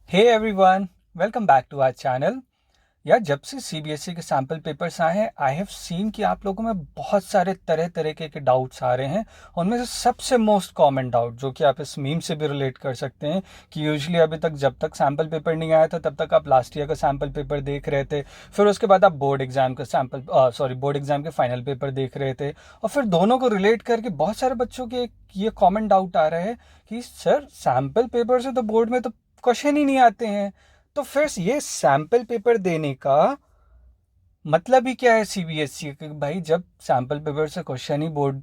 Hey everyone, welcome back to our channel. यार, जब से सीबीएसई के सैम्पल पेपर्स आए हैं, आई हैव सीन कि आप लोगों में बहुत सारे तरह तरह के डाउट्स आ रहे हैं। उनमें से सबसे मोस्ट कॉमन डाउट, जो कि आप इस मीम से भी रिलेट कर सकते हैं, कि यूजुअली अभी तक जब तक सैम्पल पेपर नहीं आया था तब तक आप लास्ट ईयर का सैम्पल पेपर देख रहे थे। फिर उसके बाद आप बोर्ड एग्जाम के फाइनल पेपर देख रहे थे। और फिर दोनों को रिलेट करके बहुत सारे बच्चों के ये कॉमन डाउट आ रहा है कि सर, सैम्पल पेपर से तो बोर्ड में तो क्वेश्चन ही नहीं आते हैं। तो फिर ये सैम्पल पेपर देने का मतलब ही क्या है सीबीएसई के? भाई, जब सैम्पल पेपर से क्वेश्चन ही बोर्ड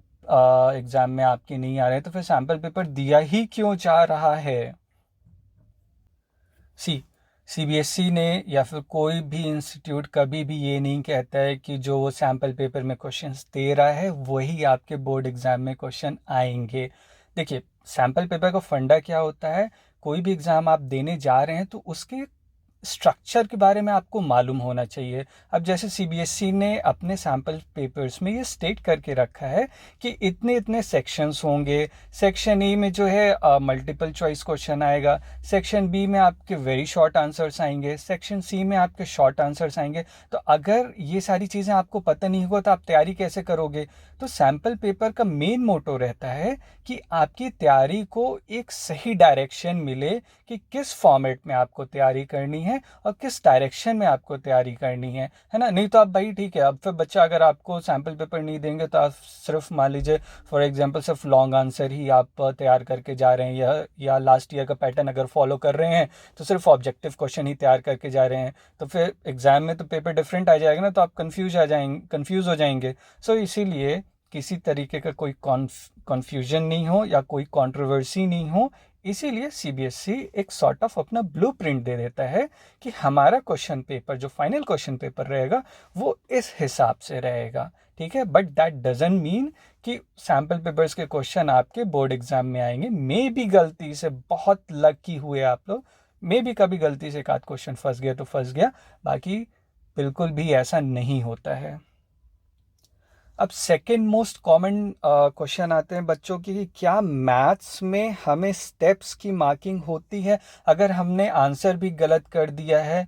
एग्जाम में आपके नहीं आ रहे तो फिर सैम्पल पेपर दिया ही क्यों जा रहा है? सी सीबीएसई ने या फिर कोई भी इंस्टीट्यूट कभी भी ये नहीं कहता है कि जो वो सैम्पल पेपर में क्वेश्चंस दे रहा है वही आपके बोर्ड एग्जाम में क्वेश्चन आएंगे। देखिए, सैम्पल पेपर का फंडा क्या होता है? कोई भी एग्ज़ाम आप देने जा रहे हैं तो उसके स्ट्रक्चर के बारे में आपको मालूम होना चाहिए। अब जैसे सीबीएसई ने अपने सैम्पल पेपर्स में ये स्टेट करके रखा है कि इतने इतने सेक्शंस होंगे। सेक्शन ए में जो है मल्टीपल चॉइस क्वेश्चन आएगा, सेक्शन बी में आपके वेरी शॉर्ट आंसर्स आएंगे, सेक्शन सी में आपके शॉर्ट आंसर्स आएंगे। तो अगर ये सारी चीज़ें आपको पता नहीं होगा तो आप तैयारी कैसे करोगे? तो सैम्पल पेपर का मेन मोटो रहता है कि आपकी तैयारी को एक सही डायरेक्शन मिले कि किस फॉर्मेट में आपको तैयारी करनी है और किस डायरेक्शन में आपको तैयारी करनी है ना? नहीं तो आप, भाई ठीक है, अब फिर बच्चा अगर आपको सैम्पल पेपर नहीं देंगे तो आप सिर्फ मान लीजिए फॉर एग्जांपल सिर्फ लॉन्ग आंसर ही आप तैयार करके जा रहे हैं, या लास्ट ईयर का पैटर्न अगर फॉलो कर रहे हैं तो सिर्फ ऑब्जेक्टिव क्वेश्चन ही तैयार करके जा रहे हैं, तो फिर एग्जाम में तो पेपर डिफरेंट आ जाएगा ना, तो आप कंफ्यूज हो जाएंगे। सो इसीलिए किसी तरीके का कोई कॉन्फ्यूजन नहीं हो या कोई कंट्रोवर्सी नहीं हो, इसीलिए सीबीएसई एक सॉर्ट ऑफ अपना ब्लूप्रिंट दे देता है कि हमारा क्वेश्चन पेपर, जो फाइनल क्वेश्चन पेपर रहेगा, वो इस हिसाब से रहेगा। ठीक है, बट दैट डजंट मीन कि सैम्पल पेपर्स के क्वेश्चन आपके बोर्ड एग्जाम में आएंगे। मे भी गलती से, बहुत लकी हुए आप लोग, मे भी कभी गलती से एक आध क्वेश्चन फंस गया तो फंस गया, बाकी बिल्कुल भी ऐसा नहीं होता है। अब सेकंड मोस्ट कॉमन क्वेश्चन आते हैं बच्चों की कि क्या मैथ्स में हमें स्टेप्स की मार्किंग होती है अगर हमने आंसर भी गलत कर दिया है?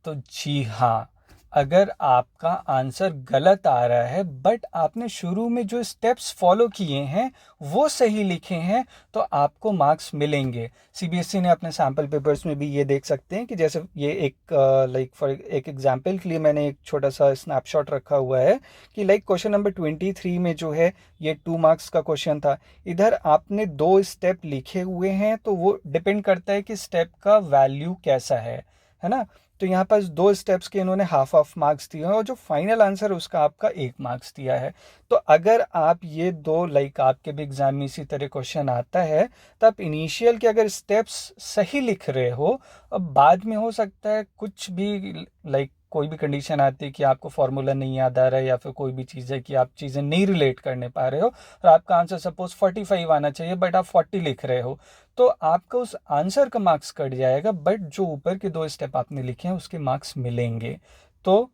तो जी हाँ, अगर आपका आंसर गलत आ रहा है बट आपने शुरू में जो स्टेप्स फॉलो किए हैं वो सही लिखे हैं तो आपको मार्क्स मिलेंगे। सीबीएसई ने अपने सैम्पल पेपर्स में भी ये देख सकते हैं कि जैसे ये एक लाइक फॉर एक एग्जांपल के लिए मैंने एक छोटा सा स्नैपशॉट रखा हुआ है कि लाइक क्वेश्चन नंबर 23 में जो है ये 2 मार्क्स का क्वेश्चन था। इधर आपने 2 स्टेप लिखे हुए हैं तो वो डिपेंड करता है कि स्टेप का वैल्यू कैसा है ना? तो यहाँ पास 2 स्टेप्स के इन्होंने हाफ ऑफ मार्क्स दिए हैं और जो फाइनल आंसर है उसका आपका 1 मार्क्स दिया है। तो अगर आप ये दो, लाइक आपके भी एग्जाम में इसी तरह क्वेश्चन आता है, तो आप इनिशियल के अगर स्टेप्स सही लिख रहे हो, अब बाद में हो सकता है कुछ भी, लाइक कोई भी कंडीशन आती है कि आपको फॉर्मूला नहीं याद आ रहा है या फिर कोई भी चीज़ है कि आप चीज़ें नहीं रिलेट करने पा रहे हो और आपका आंसर सपोज 45 आना चाहिए बट आप 40 लिख रहे हो, तो आपका उस आंसर का मार्क्स कट जाएगा, बट जो ऊपर के 2 स्टेप आपने लिखे हैं उसके मार्क्स मिलेंगे। तो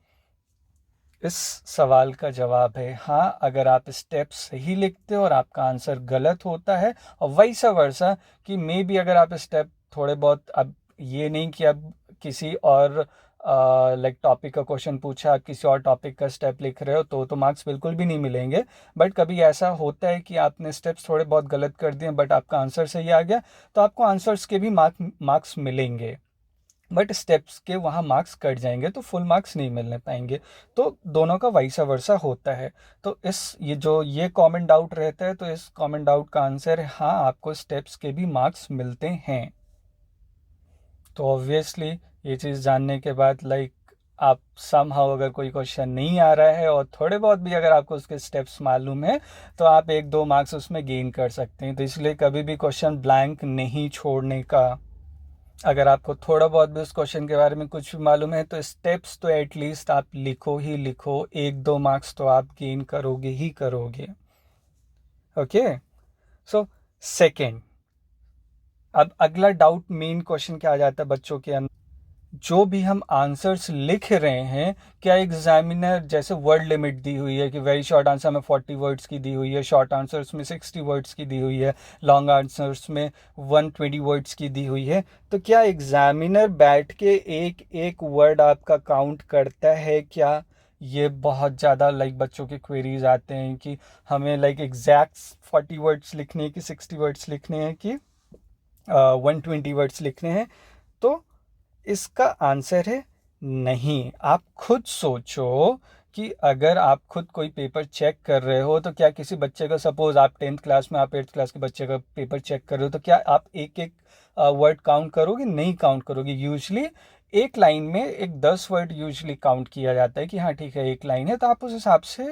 इस सवाल का जवाब है हाँ, अगर आप स्टेप सही लिखते हो और आपका आंसर गलत होता है, और वैसा वर्सा कि मे बी अगर आप स्टेप थोड़े बहुत, अब ये नहीं कि अब किसी और लाइक टॉपिक का क्वेश्चन पूछा, आप किसी और टॉपिक का स्टेप लिख रहे हो तो मार्क्स बिल्कुल भी नहीं मिलेंगे। बट कभी ऐसा होता है कि आपने स्टेप्स थोड़े बहुत गलत कर दिए बट आपका आंसर सही आ गया, तो आपको आंसर्स के भी मार्क्स मिलेंगे, बट स्टेप्स के वहाँ मार्क्स कट जाएंगे तो फुल मार्क्स नहीं मिलने पाएंगे। तो दोनों का वैसा वर्सा होता है। तो ये कॉमन डाउट रहता है, तो इस कॉमन डाउट का आंसर है हाँ, आपको स्टेप्स के भी मार्क्स मिलते हैं। तो ऑब्वियसली ये चीज़ जानने के बाद, लाइक आप समहाउ अगर कोई क्वेश्चन नहीं आ रहा है और थोड़े बहुत भी अगर आपको उसके स्टेप्स मालूम है तो आप 1-2 मार्क्स उसमें गेन कर सकते हैं। तो इसलिए कभी भी क्वेश्चन ब्लैंक नहीं छोड़ने का। अगर आपको थोड़ा बहुत भी उस क्वेश्चन के बारे में कुछ भी मालूम है तो स्टेप्स तो एटलीस्ट आप लिखो ही लिखो, 1-2 मार्क्स तो आप गेन करोगे ही करोगे। ओके, सो सेकेंड, अब अगला डाउट, मेन क्वेश्चन क्या आ जाता है बच्चों के अंदर? जो भी हम आंसर्स लिख रहे हैं, क्या एग्जामिनर, जैसे वर्ड लिमिट दी हुई है कि वेरी शॉर्ट आंसर में 40 वर्ड्स की दी हुई है, शॉर्ट आंसर्स में 60 वर्ड्स की दी हुई है, लॉन्ग आंसर्स में 120 वर्ड्स की दी हुई है, तो क्या एग्जामिनर बैठ के एक एक वर्ड आपका काउंट करता है क्या? ये बहुत ज़्यादा बच्चों के क्वेरीज आते हैं कि हमें एग्जैक्ट 40 वर्ड्स लिखने हैं कि 60 वर्ड्स लिखने हैं कि 120 वर्ड्स लिखने हैं। तो इसका आंसर है नहीं। आप खुद सोचो कि अगर आप खुद कोई पेपर चेक कर रहे हो, तो क्या किसी बच्चे का, सपोज आप 10th क्लास में, आप 8th क्लास के बच्चे का पेपर चेक कर रहे हो, तो क्या आप एक एक वर्ड काउंट करोगे? नहीं काउंट करोगे। यूजली एक लाइन में एक 10 वर्ड यूजली काउंट किया जाता है कि हाँ ठीक है एक लाइन है, तो आप उस हिसाब से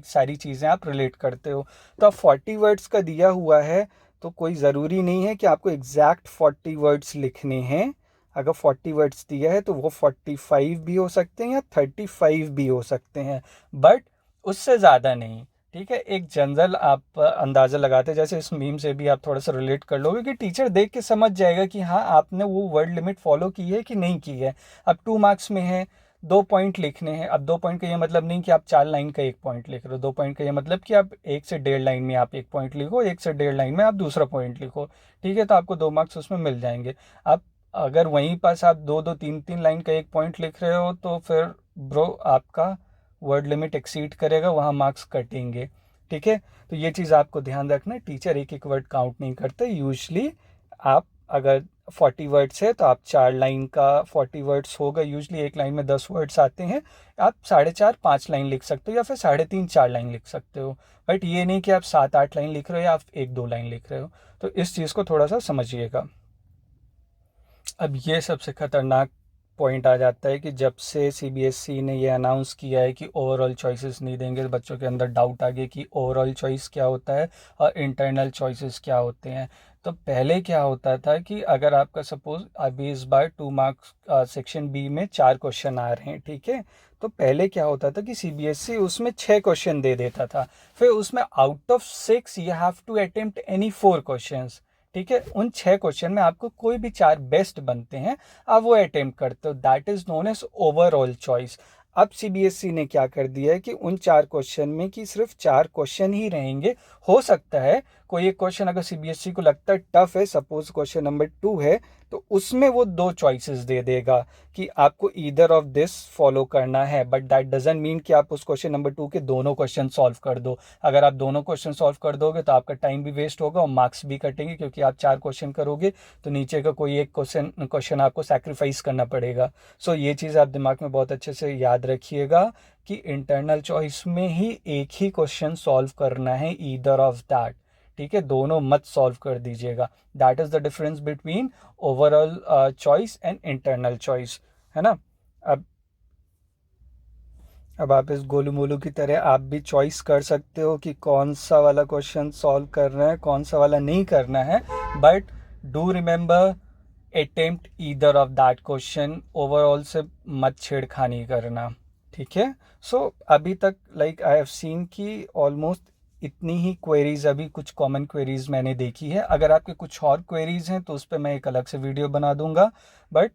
सारी चीज़ें आप रिलेट करते हो। तो आप 40 वर्ड्स का दिया हुआ है, तो कोई ज़रूरी नहीं है कि आपको एग्जैक्ट 40 वर्ड्स लिखने हैं। अगर 40 वर्ड्स दिया है तो वो 45 भी हो सकते हैं या 35 भी हो सकते हैं, बट उससे ज़्यादा नहीं। ठीक है, एक जनरल आप अंदाज़ा लगाते हैं, जैसे इस मीम से भी आप थोड़ा सा रिलेट कर लोगे कि टीचर देख के समझ जाएगा कि हाँ आपने वो वर्ड लिमिट फॉलो की है कि नहीं की है। अब 2 मार्क्स में है, 2 पॉइंट लिखने हैं। अब 2 पॉइंट का ये मतलब नहीं कि आप 4 लाइन का 1 पॉइंट लिख रहे हो। 2 पॉइंट का ये मतलब कि आप 1 से 1.5 लाइन में आप 1 पॉइंट लिखो, 1 से 1.5 लाइन में आप दूसरा पॉइंट लिखो। ठीक है, तो आपको 2 मार्क्स उसमें मिल जाएंगे। अब अगर वहीं पास आप 2-2 3-3 लाइन का 1 पॉइंट लिख रहे हो, तो फिर ब्रो आपका वर्ड लिमिट एक्सीड करेगा, वहाँ मार्क्स कटेंगे। ठीक है, तो ये चीज़ आपको ध्यान रखना है। टीचर एक एक वर्ड काउंट नहीं करते यूजली। आप अगर 40 वर्ड्स है तो आप 4 लाइन का 40 वर्ड्स होगा। यूजली एक लाइन में 10 वर्ड्स आते हैं। आप 4.5-5 लाइन लिख सकते हो या फिर 3.5-4 लाइन लिख सकते हो, बट ये नहीं कि आप 7-8 लाइन लिख रहे हो या आप 1-2 लाइन लिख रहे हो। तो इस चीज़ को थोड़ा सा समझिएगा। अब ये सबसे ख़तरनाक पॉइंट आ जाता है कि जब से सीबीएसई ने ये अनाउंस किया है कि ओवरऑल चॉइसेस नहीं देंगे, तो बच्चों के अंदर डाउट आ गया कि ओवरऑल चॉइस क्या होता है और इंटरनल चॉइसेस क्या होते हैं। तो पहले क्या होता था कि अगर आपका सपोज अभी इस बार 2 मार्क्स सेक्शन बी में 4 क्वेश्चन आ रहे हैं, ठीक है, तो पहले क्या होता था कि सीबीएसई उसमें 6 क्वेश्चन दे देता था। फिर उसमें out of 6 you have to attempt any 4 questions. ठीक है, उन 6 क्वेश्चन में आपको कोई भी 4 बेस्ट बनते हैं, आप वो अटेम्प्ट करते हो। That is known as overall choice. अब सीबीएसई ने क्या कर दिया है कि उन 4 क्वेश्चन में कि सिर्फ 4 क्वेश्चन ही रहेंगे। हो सकता है कोई एक क्वेश्चन अगर सीबीएसई को लगता है टफ है, सपोज क्वेश्चन नंबर 2 है, तो उसमें वो 2 चॉइसेस दे देगा कि आपको ईदर ऑफ दिस फॉलो करना है, बट दैट डजंट मीन कि आप उस क्वेश्चन नंबर 2 के दोनों क्वेश्चन सॉल्व कर दो। अगर आप दोनों क्वेश्चन सॉल्व कर दोगे तो आपका टाइम भी वेस्ट होगा और मार्क्स भी कटेंगे, क्योंकि आप 4 क्वेश्चन करोगे तो नीचे का कोई एक क्वेश्चन आपको सैक्रिफाइस करना पड़ेगा। सो ये चीज़ आप दिमाग में बहुत अच्छे से याद रखिएगा कि इंटरनल चॉइस में ही एक ही क्वेश्चन सॉल्व करना है, ईदर ऑफ दैट। ठीक है, दोनों मत सॉल्व कर दीजिएगा। That is the difference between overall choice and internal choice, है ना। अब आप इस गोलू मोलू की तरह आप भी चॉइस कर सकते हो कि कौन सा वाला क्वेश्चन सॉल्व करना है, कौन सा वाला नहीं करना है, but do remember attempt either of that question. Overall से मत छेड़खानी करना। ठीक है, सो अभी तक आई हैव सीन कि ऑलमोस्ट इतनी ही क्वेरीज, अभी कुछ कॉमन क्वेरीज मैंने देखी है। अगर आपके कुछ और क्वेरीज हैं तो उस पर मैं एक अलग से वीडियो बना दूंगा, बट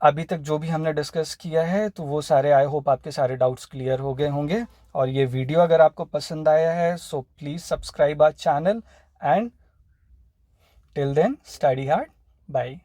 अभी तक जो भी हमने डिस्कस किया है तो वो सारे, आई होप आपके सारे डाउट्स क्लियर हो गए होंगे। और ये वीडियो अगर आपको पसंद आया है so please subscribe our channel and till then study hard. Bye.